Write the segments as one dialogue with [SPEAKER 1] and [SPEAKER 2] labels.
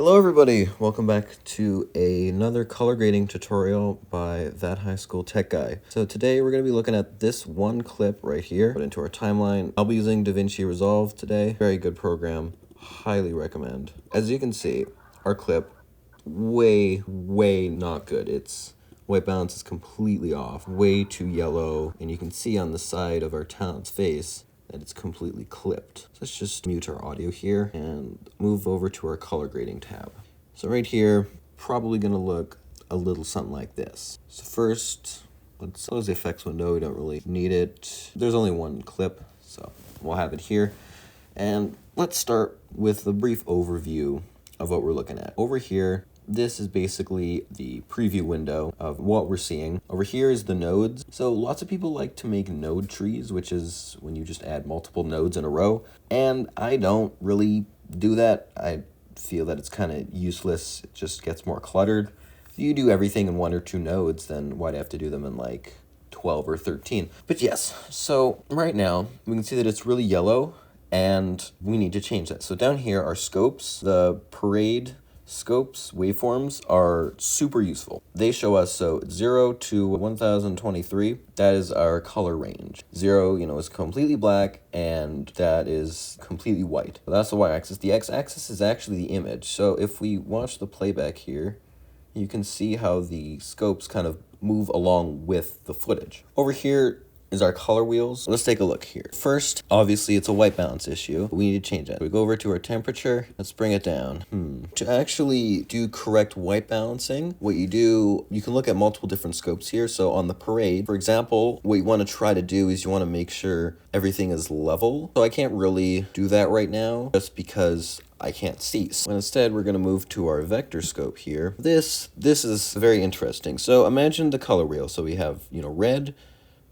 [SPEAKER 1] Hello everybody, welcome back to another color grading tutorial by That High School Tech Guy. So today we're going to be looking at this one clip right here, put into our timeline. I'll be using DaVinci Resolve today. Very good program, highly recommend. As you can see, our clip, way not good. Its white balance is completely off, way too yellow, and you can see on the side of our talent's face that it's completely clipped. So let's just mute our audio here and move over to our color grading tab. So right here, probably gonna look a little something like this. So first, let's close the effects window, we don't really need it. There's only one clip, so we'll have it here. And let's start with a brief overview of what we're looking at. Over here, this is basically the preview window of what we're seeing. Over here is the nodes. So lots of people like to make node trees, which is when you just add multiple nodes in a row. And I don't really do that. I feel that it's kind of useless. It just gets more cluttered. If you do everything in 1 or 2 nodes, then why'd I have to do them in like 12 or 13? But yes, so right now we can see that it's really yellow and we need to change that. So down here are scopes. The parade scopes, waveforms, are super useful. They show us, so 0 to 1023, that is our color range. 0, is completely black, and that is completely white. So that's the y-axis. The x-axis is actually the image. So if we watch the playback here, you can see how the scopes kind of move along with the footage. Over here is our color wheels. Let's take a look here. First, obviously it's a white balance issue. We need to change that. We go over to our temperature. Let's bring it down. To actually do correct white balancing, what you do, you can look at multiple different scopes here. So on the parade, for example, what you want to try to do is you want to make sure everything is level. So I can't really do that right now just because I can't see. So instead, we're going to move to our vector scope here. This is very interesting. So imagine the color wheel. So we have, red,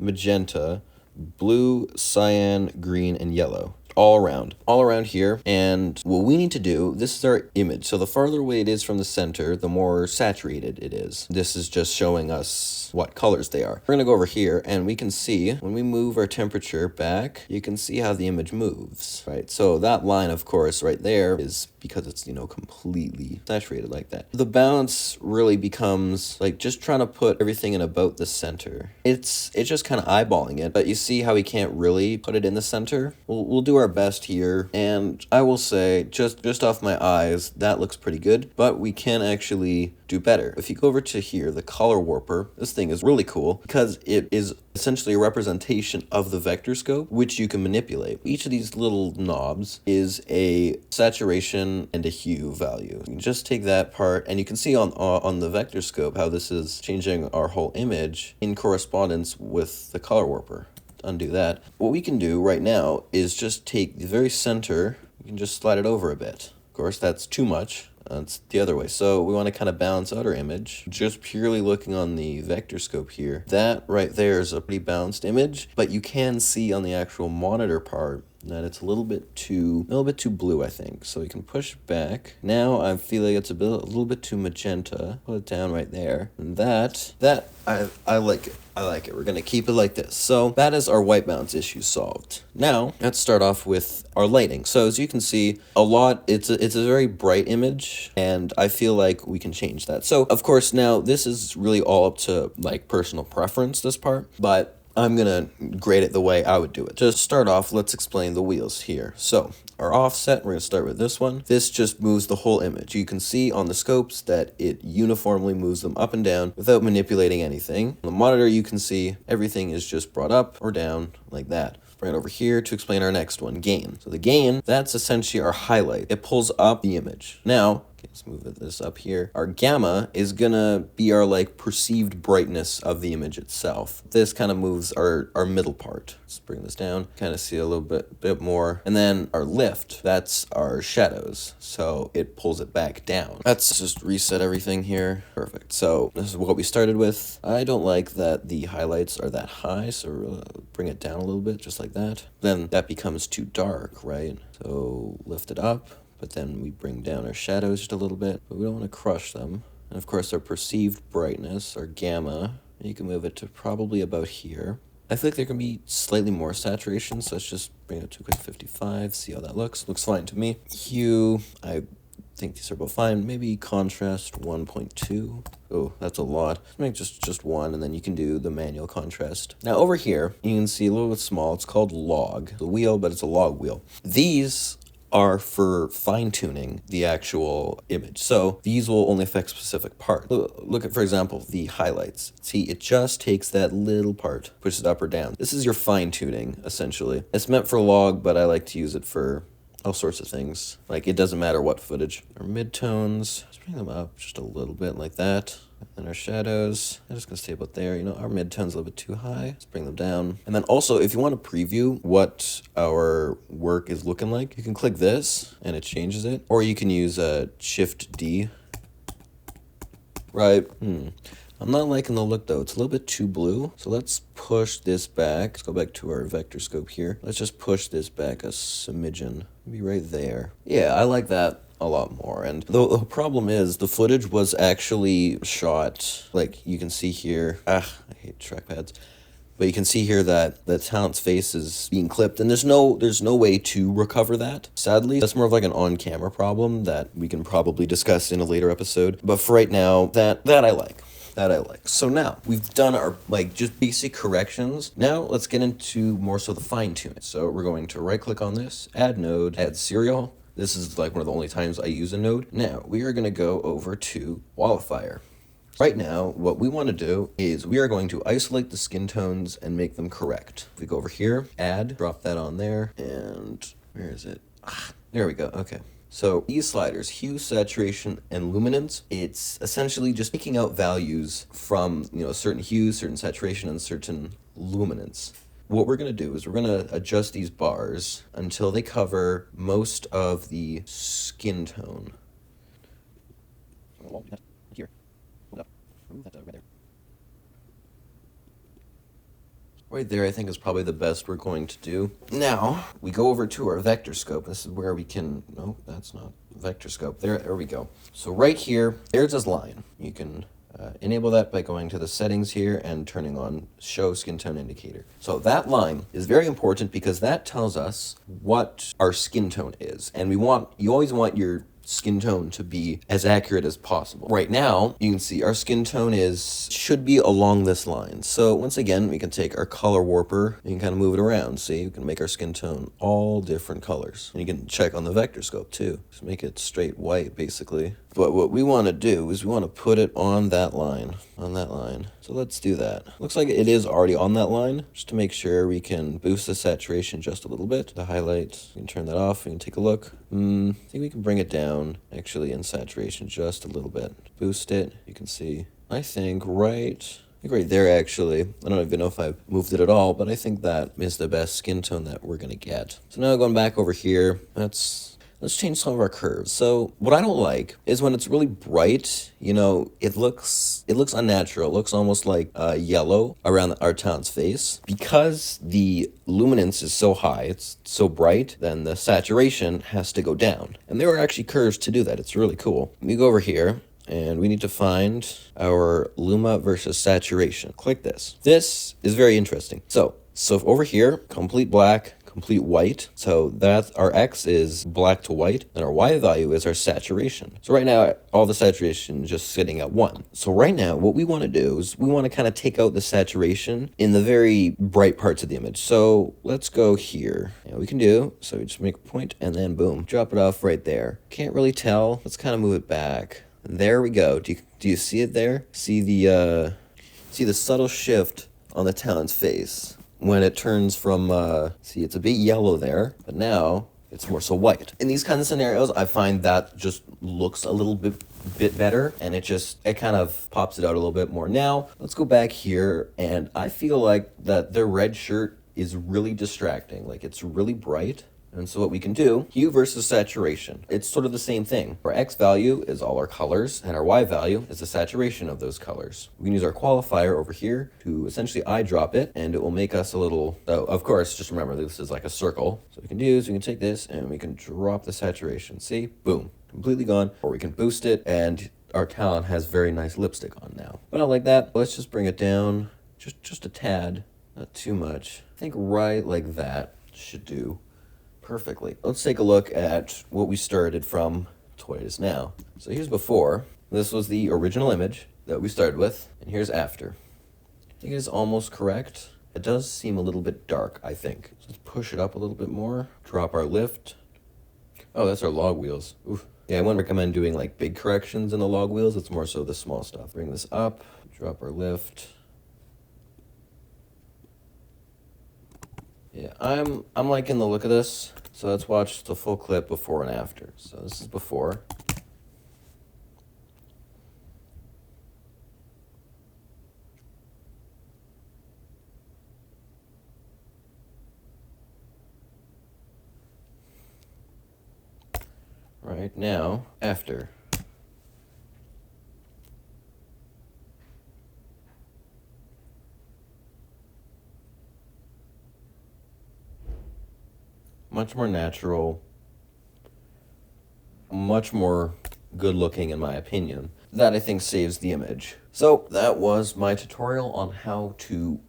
[SPEAKER 1] magenta, blue, cyan, green, and yellow. All around here. And what we need to do, this is our image. So the farther away it is from the center, the more saturated it is. This is just showing us what colors they are. We're gonna go over here and we can see when we move our temperature back, you can see how the image moves, right? So that line, of course, right there is because it's, completely saturated like that. The balance really becomes like just trying to put everything in about the center. It's just kind of eyeballing it, but you see how we can't really put it in the center? We'll do our best here, and I will say just off my eyes that looks pretty good, but we can actually do better. If you go over to here, the color warper, this thing is really cool because it is essentially a representation of the vector scope, which you can manipulate. Each of these little knobs is a saturation and a hue value. You can just take that part and you can see on the vector scope how this is changing our whole image in correspondence with the color warper. Undo that. What we can do right now is just take the very center, we can just slide it over a bit. Of course, that's too much. That's the other way. So we want to kind of balance out our image. Just purely looking on the vector scope here, that right there is a pretty balanced image, but you can see on the actual monitor part that it's a little bit too blue, I think. So we can push back. Now I feel like it's a little bit too magenta. Put it down right there. And that I like it. I like it. We're gonna keep it like this. So that is our white balance issue solved. Now let's start off with our lighting. So as you can see, it's a very bright image, and I feel like we can change that. So of course now this is really all up to like personal preference, this part, but I'm gonna grade it the way I would do it. To start off, let's explain the wheels here. So our offset, we're gonna start with this one. This just moves the whole image. You can see on the scopes that it uniformly moves them up and down without manipulating anything. On the monitor, you can see everything is just brought up or down like that. Bring it over here to explain our next one, gain. So the gain, that's essentially our highlight. It pulls up the image. Now, let's move this up here. Our gamma is gonna be our perceived brightness of the image itself. This kind of moves our middle part. Let's bring this down, kind of see a little bit more. And then our lift, that's our shadows. So it pulls it back down. Let's just reset everything here. Perfect. So this is what we started with. I don't like that the highlights are that high, so bring it down a little bit, just like that. Then that becomes too dark, right? So lift it up. But then we bring down our shadows just a little bit, but we don't want to crush them. And of course our perceived brightness, our gamma, you can move it to probably about here. I feel like there can be slightly more saturation, so let's just bring it to a quick 55, see how that looks. Looks fine to me. Hue, I think these are both fine. Maybe contrast 1.2. Oh, that's a lot. Make just one, and then you can do the manual contrast. Now over here, you can see a little bit small. It's called log. The wheel, but it's a log wheel. These are for fine-tuning the actual image. So these will only affect specific parts. Look at, for example, the highlights. See, it just takes that little part, pushes it up or down. This is your fine-tuning, essentially. It's meant for log, but I like to use it for all sorts of things. Like, it doesn't matter what footage. Our midtones, let's bring them up just a little bit like that. And our shadows, I'm just gonna stay about there. You know, our midtone's a little bit too high. Let's bring them down. And then also, if you want to preview what our work is looking like, you can click this and it changes it. Or you can use Shift D. Right. I'm not liking the look though. It's a little bit too blue. So let's push this back. Let's go back to our vector scope here. Let's just push this back a smidgen. Maybe right there. Yeah, I like that a lot more. And the problem is the footage was actually shot, like you can see here. I hate trackpads. But you can see here that the talent's face is being clipped, and there's no way to recover that. Sadly, that's more of like an on-camera problem that we can probably discuss in a later episode. But for right now, that I like. That I like. So now we've done our just basic corrections. Now let's get into more so the fine tuning. So we're going to right click on this, add node, add serial. This is like one of the only times I use a node. Now we are going to go over to qualifier. Right now, what we want to do is we are going to isolate the skin tones and make them correct. If we go over here, add, drop that on there, and where is it? There we go. Okay. So these sliders, hue, saturation, and luminance, it's essentially just picking out values from, you know, certain hue, certain saturation, and certain luminance. What we're going to do is we're going to adjust these bars until they cover most of the skin tone. Here. Hold up. Remove that right there. Right there, I think, is probably the best we're going to do. Now, we go over to our vector scope. This is where we can... No, that's not vector scope. There we go. So right here, there's this line. You can enable that by going to the settings here and turning on Show Skin Tone Indicator. So that line is very important because that tells us what our skin tone is. And you always want your skin tone to be as accurate as possible. Right now, you can see our skin tone should be along this line. So once again, we can take our color warper and kind of move it around. See, we can make our skin tone all different colors. And you can check on the vector scope too. Just make it straight white, basically. But what we want to do is we want to put it on that line, So let's do that. Looks like it is already on that line. Just to make sure, we can boost the saturation just a little bit. The highlight, we can turn that off. We can take a look. I think we can bring it down, actually, in saturation just a little bit. Boost it. You can see, I think right there, actually. I don't even know if I've moved it at all, but I think that is the best skin tone that we're going to get. So now going back over here, let's change some of our curves. So what I don't like is when it's really bright, you know, it looks unnatural. It looks almost like yellow around our talent's face. Because the luminance is so high, it's so bright, then the saturation has to go down. And there are actually curves to do that. It's really cool. We go over here, and we need to find our luma versus saturation. Click this. This is very interesting. So over here, complete black, complete white. So that our X is black to white, and our Y value is our saturation. So right now, all the saturation is just sitting at 1. So right now, what we want to do is we want to kind of take out the saturation in the very bright parts of the image. So let's go here. And we can do, so we just make a point and then boom, drop it off right there. Can't really tell. Let's kind of move it back. There we go. Do you see it there? See the subtle shift on the talent's face when it turns from, see, it's a bit yellow there, but now it's more so white. In these kinds of scenarios, I find that just looks a little bit better, and it kind of pops it out a little bit more. Now, let's go back here, and I feel like that their red shirt is really distracting. Like, it's really bright. And so what we can do, hue versus saturation. It's sort of the same thing. Our X value is all our colors, and our Y value is the saturation of those colors. We can use our qualifier over here to essentially eyedrop it, and it will make us a little, of course, just remember this is like a circle. So we can take this and we can drop the saturation. See? Boom. Completely gone. Or we can boost it, and our talent has very nice lipstick on now. But I like that. Let's just bring it down just a tad, not too much. I think right like that should do perfectly. Let's take a look at what we started from to what it is now. So here's before. This was the original image that we started with, and here's after. I think it is almost correct. It does seem a little bit dark, I think. So let's push it up a little bit more. Drop our lift. Oh, that's our log wheels. Oof. Yeah, I wouldn't recommend doing like big corrections in the log wheels. It's more so the small stuff. Bring this up, drop our lift. Yeah, I'm liking the look of this. So let's watch the full clip before and after. So this is before. Right now, after. Much more natural, much more good looking in my opinion. That I think saves the image. So that was my tutorial on how to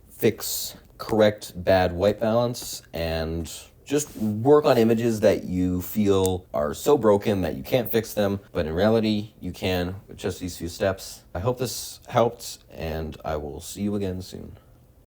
[SPEAKER 1] correct bad white balance and just work on images that you feel are so broken that you can't fix them, but in reality you can with just these few steps. I hope this helped, and I will see you again soon.